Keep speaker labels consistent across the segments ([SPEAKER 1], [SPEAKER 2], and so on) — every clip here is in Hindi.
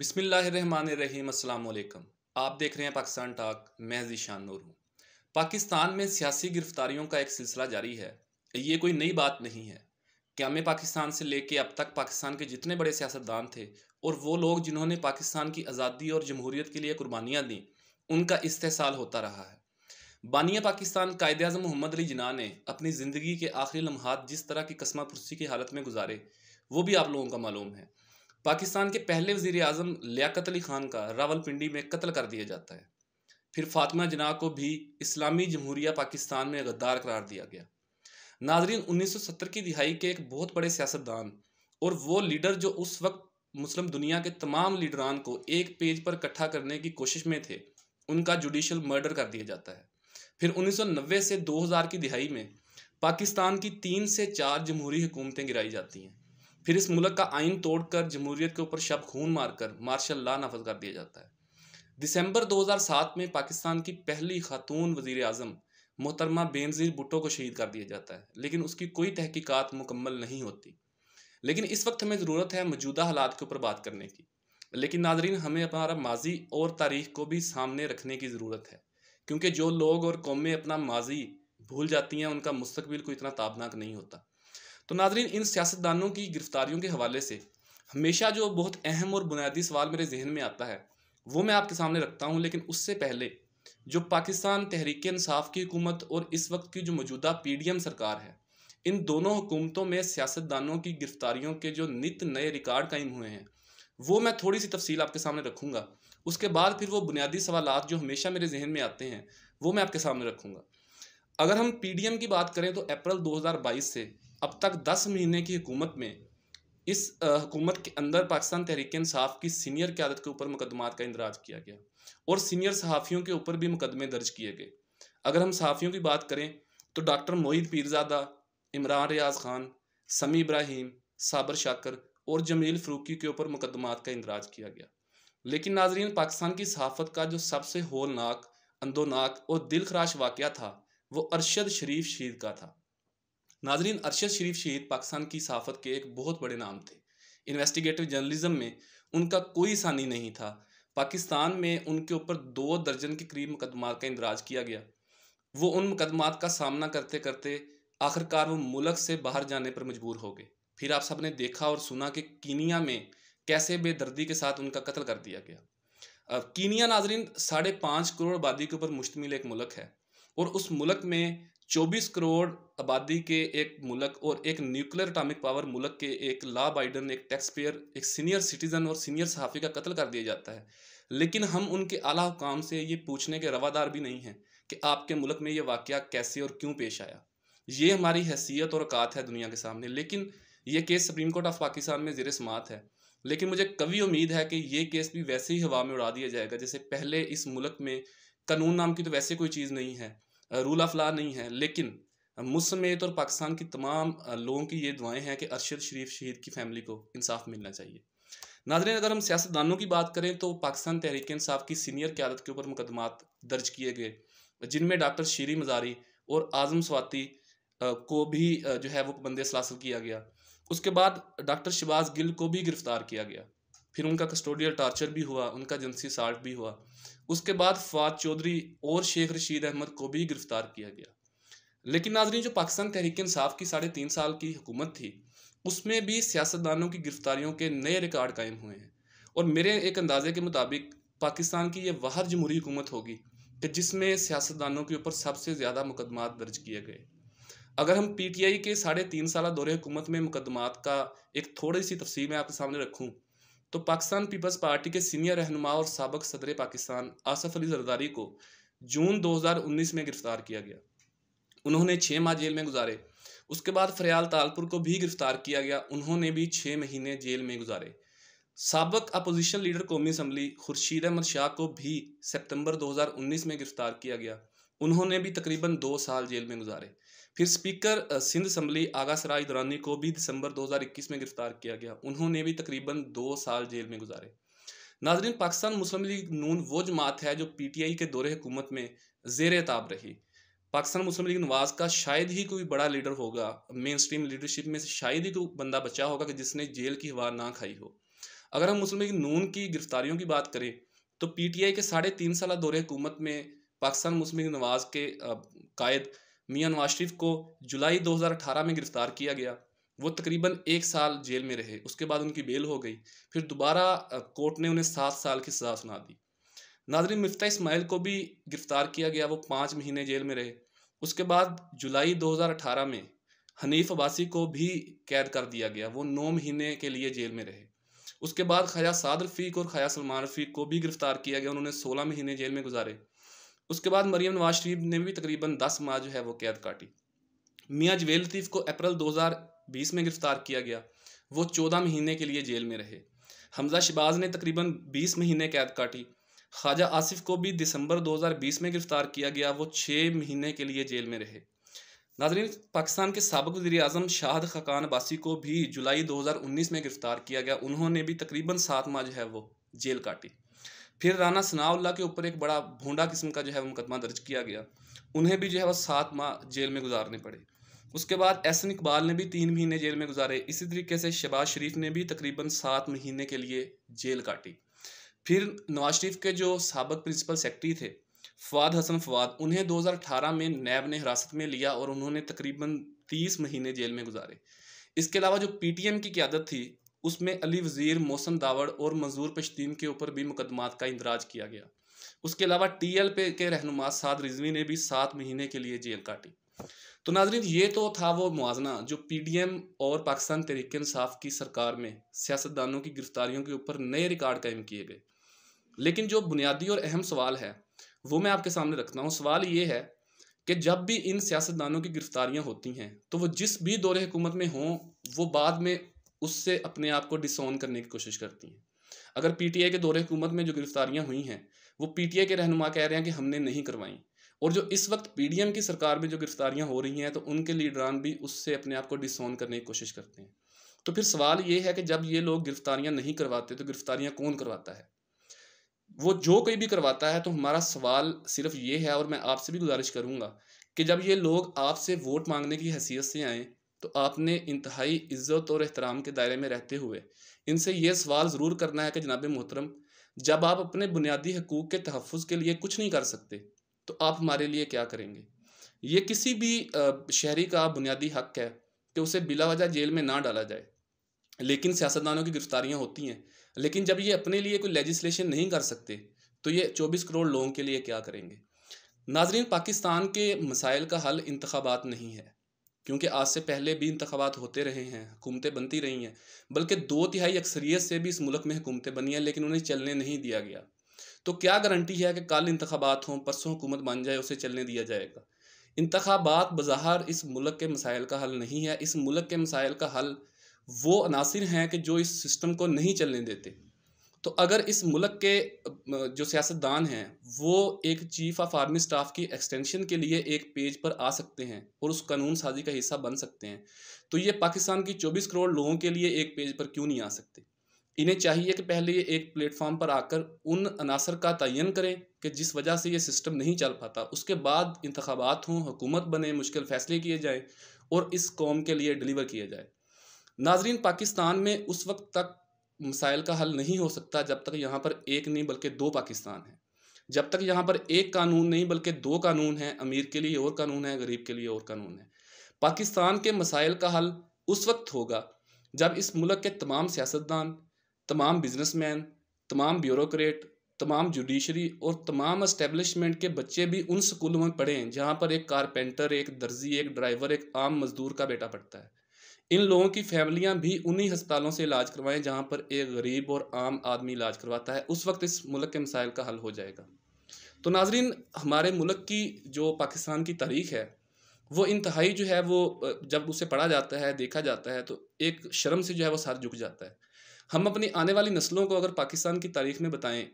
[SPEAKER 1] बिस्मिल्लाहिर्रहमानिर्रहीम अस्सलाम वालेकुम। आप देख रहे हैं पाकिस्तान टॉक। मैं ज़ीशान नूर हूँ। पाकिस्तान में सियासी गिरफ्तारियों का एक सिलसिला जारी है। ये कोई नई बात नहीं है। क़याम पाकिस्तान से लेके अब तक पाकिस्तान के जितने बड़े सियासतदान थे और वो लोग जिन्होंने पाकिस्तान की आज़ादी और जमहूरियत के लिए कुर्बानियाँ दी, उनका इस्तेहसाल होता रहा है। बानिया पाकिस्तान कायदे-आज़म मोहम्मद अली जिन्ना ने अपनी ज़िंदगी के आखिरी लम्हात जिस तरह की कस्मापुरसी की हालत में गुजारे, वो भी आप लोगों को मालूम है। पाकिस्तान के पहले वज़ीर आज़म लियाकत अली ख़ान का रावलपिंडी में कत्ल कर दिया जाता है। फिर फ़ातिमा जिन्ना को भी इस्लामी जमहूरिया पाकिस्तान में गद्दार करार दिया गया। नाज़रीन, 1970 की दिहाई के एक बहुत बड़े सियासतदान और वो लीडर जो उस वक्त मुस्लिम दुनिया के तमाम लीडरान को एक पेज पर इकट्ठा करने की कोशिश में थे, उनका जुडिशल मर्डर कर दिया जाता है। फिर 1990 से 2000 की दिहाई में पाकिस्तान की 3 से 4 जमहूरी हुकूमतें गिराई जाती हैं। फिर इस मुल्क का आइन तोड़कर जमहूरियत के ऊपर शब खून मारकर मार्शल लॉ नाफज कर दिया जाता है। दिसंबर 2007 में पाकिस्तान की पहली खातून वज़ीर आज़म मोहतरमा बेनज़ीर भुट्टो को शहीद कर दिया जाता है, लेकिन उसकी कोई तहकीकात मुकम्मल नहीं होती। लेकिन इस वक्त हमें ज़रूरत है मौजूदा हालात के ऊपर बात करने की। लेकिन नाज़रीन, हमें हमारा माजी और तारीख़ को भी सामने रखने की ज़रूरत है, क्योंकि जो लोग और कौमें अपना माजी भूल जाती हैं, उनका मुस्तकबिल कोई इतना ताबनाक नहीं होता। तो नाज़रीन, इन सियासतदानों की गिरफ्तारियों के हवाले से हमेशा जो बहुत अहम और बुनियादी सवाल मेरे जहन में आता है, वो मैं आपके सामने रखता हूँ। लेकिन उससे पहले जो पाकिस्तान तहरीक इंसाफ की हुकूमत और इस वक्त की जो मौजूदा PDM सरकार है, इन दोनों हुकूमतों में सियासतदानों की गिरफ्तारियों के जो नित नए रिकॉर्ड कायम हुए हैं, वो मैं थोड़ी सी तफसील आपके सामने रखूँगा। उसके बाद फिर वो बुनियादी सवालात जो हमेशा मेरे जहन में आते हैं, वो मैं आपके सामने रखूँगा। अगर हम PDM की बात करें तो अप्रैल 2022 से अब तक 10 महीने की हुकूमत में इस हुकूमत के अंदर पाकिस्तान तहरीक इंसाफ की सीनियर क़यादत के ऊपर मुकदमात का इंदराज किया गया और सीनियर सहाफ़ियों के ऊपर भी मुकदमे दर्ज किए गए। अगर हम सहाफ़ियों की बात करें तो डॉक्टर मोहित पीरज़ादा, इमरान रियाज़ ख़ान, समी इब्राहिम, साबर शाकर और जमील फ़रूकी के ऊपर मुकदमात का इंदराज किया गया। लेकिन नाज़रीन, पाकिस्तान की सहाफ़त का जो सबसे होलनाक, अंदोनाक और दिलखराश वाक़या था, वो अरशद शरीफ शहीद का था। नाज़रीन, अरशद शरीफ शहीद पाकिस्तान की सहाफ़त के एक बहुत बड़े नाम थे। इन्वेस्टिगेटिव जर्नलिज़म में उनका कोई सानी नहीं था। पाकिस्तान में उनके ऊपर 2 दर्जन के करीब मुकदमात का इंदराज किया गया। वो उन मुकदमात का सामना करते करते आखिरकार वो मुल्क से बाहर जाने पर मजबूर हो गए। फिर आप सब ने देखा और सुना कि कीनिया में कैसे बेदर्दी के साथ उनका कत्ल कर दिया गया। कीनिया नाज़रीन 5.5 करोड़ आबादी के ऊपर मुश्तमिल एक मुल्क है और उस मुल्क में 24 करोड़ आबादी के एक मुल्क और एक न्यूक्लियर एटॉमिक पावर मुल्क के एक लॉ अबाइडन, एक टैक्स पेयर, एक सीनियर सिटीज़न और सीनियर सहाफ़ी का कत्ल कर दिया जाता है। लेकिन हम उनके आला हुकाम से ये पूछने के रवादार भी नहीं हैं कि आपके मुल्क में ये वाक़या कैसे और क्यों पेश आया। ये हमारी हैसियत और औकात है दुनिया के सामने। लेकिन ये case supreme court of Pakistan में ज़ेर समाअत है। लेकिन मुझे कवी उम्मीद है कि ये केस भी वैसे ही हवा में उड़ा दिया जाएगा जैसे पहले। इस मुल्क में कानून नाम की तो वैसे कोई चीज़ नहीं है, रूल ऑफ लॉ नहीं है। लेकिन मुझ समेत और पाकिस्तान की तमाम लोगों की ये दुआएं हैं कि अरशद शरीफ शहीद की फैमिली को इंसाफ मिलना चाहिए। नाज़रीन, अगर हम सियासतदानों की बात करें तो पाकिस्तान तहरीक इंसाफ की सीनियर क़यादत के ऊपर मुकदमात दर्ज किए गए, जिनमें डॉक्टर शीरी मज़ारी और आज़म स्वाति को भी जो है वो पाबंद सलासल किया गया। उसके बाद डॉक्टर शहबाज गिल को भी गिरफ़्तार किया गया। फिर उनका कस्टोडियल टार्चर भी हुआ, उनका जिनसी असाल्ट भी हुआ। उसके बाद फ़वाद चौधरी और शेख रशीद अहमद को भी गिरफ़्तार किया गया। लेकिन नाज़रीन, जो पाकिस्तान तहरीक इंसाफ की 3.5 साल की हुकूमत थी, उसमें भी सियासतदानों की गिरफ्तारियों के नए रिकॉर्ड कायम हुए हैं। और मेरे एक अंदाजे के मुताबिक पाकिस्तान की ये वाहिद जमहूरी हुकूमत होगी कि जिसमें सियासतदानों के ऊपर सबसे ज़्यादा मुकदमात दर्ज किए गए। अगर हम PTI के 3.5 साल दौरे हुकूमत में मुकदमात का एक थोड़ी सी तफसील मैं आपके सामने रखूँ तो पाकिस्तान पीपल्स पार्टी के सीनियर रहनुमा और साबिक़ सदर पाकिस्तान आसफ़ अली ज़रदारी को जून 2019 में गिरफ़्तार किया गया। उन्होंने 6 माह जेल में गुजारे। उसके बाद फ़रयाल तालपुर को भी गिरफ़्तार किया गया, उन्होंने भी 6 महीने जेल में गुजारे। साबिक़ अपोजिशन लीडर कौमी असम्बली खुर्शीद अहमद शाह को भी सितंबर 2019 में गिरफ़्तार किया गया, उन्होंने भी तकरीबन 2 साल जेल में गुजारे। फिर स्पीकर सिंध असम्बली आगा सराय दुरानी को भी दिसंबर 2021 में गिरफ़्तार किया गया, उन्होंने भी तकरीबन 2 साल जेल में गुजारे। नाज़रीन, पाकिस्तान मुस्लिम लीग नून वो जमात है जो PTI के दौरे हुकूमत में ज़ेर ताब रही। पाकिस्तान मुस्लिम लीग नवाज़ का शायद ही कोई बड़ा लीडर होगा, मेन स्ट्रीम लीडरशिप में से शायद ही कोई बंदा बचा होगा कि जिसने जेल की हवा ना खाई हो। अगर हम मुस्लिम लीग नून की गिरफ्तारियों की बात करें तो पीटीआई के 3.5 साल दौरे हुकूमत में पाकिस्तान मुस्लिम लीग नवाज के कायद मियां नवाज शरीफ को जुलाई 2018 में गिरफ्तार किया गया। वो तकरीबन 1 साल जेल में रहे, उसके बाद उनकी बेल हो गई। फिर दोबारा कोर्ट ने उन्हें 7 साल की सज़ा सुना दी। नाज़रीन, मिफ्ता इस्माइल को भी गिरफ्तार किया गया, वो 5 महीने जेल में रहे। उसके बाद जुलाई 2018 में हनीफ अब्बासी को भी कैद कर दिया गया, वो 9 महीने के लिए जेल में रहे। उसके बाद ख्वाजा साद रफ़ीक और ख्वाजा सलमान रफ़ीक को भी गिरफ्तार किया गया, उन्होंने 16 महीने जेल में गुजारे। उसके बाद मरीम नवाज शरीफ ने भी तकरीबन 10 माह जो है वो कैद काटी। मियाँ जवेद लतीफ़ को अप्रैल 2020 में गिरफ्तार किया गया, वो 14 महीने के लिए जेल में रहे। हमजा शहबाज ने तकरीबन 20 महीने कैद काटी। ख्वाजा आसिफ को भी दिसंबर 2020 में गिरफ्तार किया गया, वो 6 महीने के लिए जेल में रहे। नाज़रीन, पाकिस्तान के साबिक़ वज़ीर-ए-आज़म शाहिद खाकान अब्बासी को भी जुलाई 2019 में गिरफ्तार किया गया, उन्होंने भी तकरीबन 7 माह जो है वो जेल काटी। फिर राना सनाउल्लाह के ऊपर एक बड़ा भोंडा किस्म का जो है वो मुकदमा दर्ज किया गया, उन्हें भी जो है वो 7 माह जेल में गुजारने पड़े। उसके बाद एहसन इकबाल ने भी 3 महीने जेल में गुजारे। इसी तरीके से शहबाज शरीफ ने भी तकरीबन 7 महीने के लिए जेल काटी। फिर नवाज शरीफ के जो साबिक़ प्रिंसिपल सेक्रेटरी थे फवाद हसन फवाद, उन्हें 2018 में नैब ने हिरासत में लिया और उन्होंने तकरीबन 30 महीने जेल में गुजारे। इसके अलावा जो पीटीएम की क़यादत थी उसमें अली वज़ीर, मोहसन दावड़ और मंजूर पश्तीन के ऊपर भी मुकदमात का इंदराज किया गया। उसके अलावा टीएलपी के रहनुमा साद रिजवी ने भी 7 महीने के लिए जेल काटी। तो नाज़रीन, ये तो था वो मुआजना जो पीडीएम और पाकिस्तान तहरीक इंसाफ की सरकार में सियासतदानों की गिरफ्तारियों के ऊपर नए रिकॉर्ड कायम किए गए। लेकिन जो बुनियादी और अहम सवाल है वो मैं आपके सामने रखता हूँ। सवाल ये है कि जब भी इन सियासतदानों की गिरफ्तारियां होती हैं तो वो जिस भी दौरे हुकूमत में हों, वो बाद में उससे अपने आप को डिसोन करने की कोशिश करती हैं। अगर पीटीआई के दौरे हुकूमत में जो गिरफ्तारियां हुई हैं वो पीटीआई के रहनुमा कह रहे हैं कि हमने नहीं करवाई, और जो इस वक्त पीडीएम की सरकार में जो गिरफ्तारियां हो रही हैं तो उनके लीडरान भी उससे अपने आप को डिसोन करने की कोशिश करते हैं। तो फिर सवाल ये है कि जब ये लोग गिरफ्तारियां नहीं करवाते तो गिरफ्तारियां कौन करवाता है? वो जो कोई भी करवाता है। तो हमारा सवाल सिर्फ ये है, और मैं आपसे भी गुजारिश करूंगा कि जब ये लोग आपसे वोट मांगने की हैसियत से आएँ तो आपने इंतहाई इज्जत और एहतराम के दायरे में रहते हुए इनसे ये सवाल ज़रूर करना है कि जनाब मोहतरम, जब आप अपने बुनियादी हकूक़ के तहफ़्फ़ुज़ के लिए कुछ नहीं कर सकते तो आप हमारे लिए क्या करेंगे? ये किसी भी शहरी का बुनियादी हक है कि उसे बिला वजह जेल में ना डाला जाए। लेकिन सियासतदानों की गिरफ्तारियां होती हैं, लेकिन जब ये अपने लिए कोई लेजिस्लेशन नहीं कर सकते तो ये 24 करोड़ लोगों के लिए क्या करेंगे? नाजरीन, पाकिस्तान के मसाइल का हल इंतखाबात नहीं है, क्योंकि आज से पहले भी इंतखाबात होते रहे हैं, हुकूमतें बनती रही हैं, बल्कि 2/3 अक्सरियत से भी इस मुल्क में हुकूमतें बनी हैं, लेकिन उन्हें चलने नहीं दिया गया। तो क्या गारंटी है कि कल इंतखाबात हों, परसों हुकूमत बन जाए, उसे चलने दिया जाएगा? इंतखाबात बज़ाहिर इस मुल्क के मसाइल का हल नहीं है। इस मुल्क के मसाइल का हल वो अनासिर हैं कि जो इस सिस्टम को नहीं चलने देते। तो अगर इस मुल्क के जो सियासतदान हैं वो एक चीफ ऑफ आर्मी स्टाफ की एक्सटेंशन के लिए एक पेज पर आ सकते हैं और उस कानून साजी का हिस्सा बन सकते हैं, तो ये पाकिस्तान की 24 करोड़ लोगों के लिए एक पेज पर क्यों नहीं आ सकते? इन्हें चाहिए कि पहले ये एक प्लेटफॉर्म पर आकर उन अनासर का तयन करें कि जिस वजह से ये सिस्टम नहीं चल पाता। उसके बाद इंतखाबात हों, हुकूमत बने, मुश्किल फ़ैसले किए जाएँ और इस कौम के लिए डिलीवर किया जाए। नाजरीन, पाकिस्तान में उस वक्त तक मसाइल का हल नहीं हो सकता जब तक यहाँ पर एक नहीं बल्कि 2 पाकिस्तान है। जब तक यहाँ पर एक कानून नहीं बल्कि 2 कानून हैं, अमीर के लिए और कानून है, गरीब के लिए और कानून है। पाकिस्तान के मसाइल का हल उस वक्त होगा जब इस मुल्क के तमाम सियासतदान, तमाम बिजनेसमैन, तमाम ब्यूरोक्रेट, तमाम जुडिशरी और तमाम एस्टेब्लिशमेंट के बच्चे भी उन स्कूलों में पढ़ें जहाँ पर एक कारपेंटर, एक दर्जी, एक ड्राइवर, एक आम मजदूर का बेटा पढ़ता है। इन लोगों की फैमिलियां भी उन्हीं अस्पतालों से इलाज करवाएं जहां पर एक गरीब और आम आदमी इलाज करवाता है। उस वक्त इस मुल्क के मसाइल का हल हो जाएगा। तो नाजरीन, हमारे मुल्क की जो पाकिस्तान की तारीख है वो इंतहाई जो है वो जब उसे पढ़ा जाता है, देखा जाता है, तो एक शर्म से जो है वो सर झुक जाता है। हम अपनी आने वाली नस्लों को अगर पाकिस्तान की तारीख में बताएं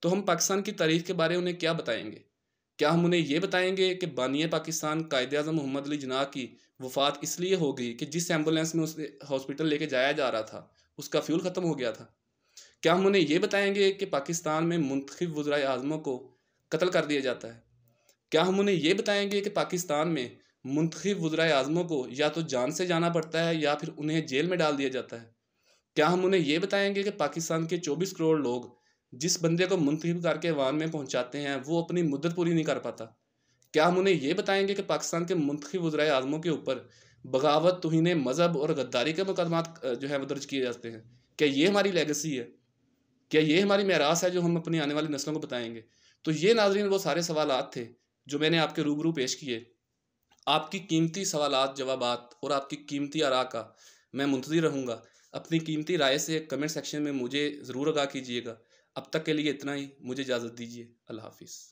[SPEAKER 1] तो हम पाकिस्तान की तारीख के बारे में उन्हें क्या बताएंगे? क्या हम उन्हें ये बताएंगे कि बानिए पाकिस्तान कायद-ए-आज़म मोहम्मद अली जिन्ना की वफ़ात इसलिए हो गई कि जिस एम्बुलेंस में उसे हॉस्पिटल लेके जाया जा रहा था उसका फ्यूल ख़त्म हो गया था? क्या हम उन्हें ये बताएंगे कि पाकिस्तान में मुंतखब वज़राए आज़मों को कत्ल कर दिया जाता है? क्या हम उन्हें ये बताएंगे कि पाकिस्तान में मुंतखब वज़राए आज़मों को या तो जान से जाना पड़ता है या फिर उन्हें जेल में डाल दिया जाता है? क्या हम उन्हें ये बताएंगे कि पाकिस्तान के 24 करोड़ लोग जिस बंदे को मुंतखब करके अवाम में पहुंचाते हैं वो अपनी मुद्दत पूरी नहीं कर पाता? क्या हम उन्हें ये बताएंगे कि पाकिस्तान के मुंतखब वज़राए आज़मों के ऊपर बगावत, तौहीन मज़हब और गद्दारी के मुकदमात जो है वो दर्ज किए जाते हैं? क्या ये हमारी लेगेसी है? क्या ये हमारी मेरास है जो हम अपनी आने वाली नस्लों को बताएंगे? तो ये नाज़रीन वो सारे सवालात थे जो मैंने आपके रूबरू पेश किए। आपकी कीमती सवालात, जवाबात और आपकी कीमती आरा का मैं मुंतज़िर रहूँगा। अपनी कीमती राय से कमेंट सेक्शन में मुझे ज़रूर आगाह कीजिएगा। अब तक के लिए इतना ही, मुझे इजाज़त दीजिए। अल्लाह हाफ़िज़।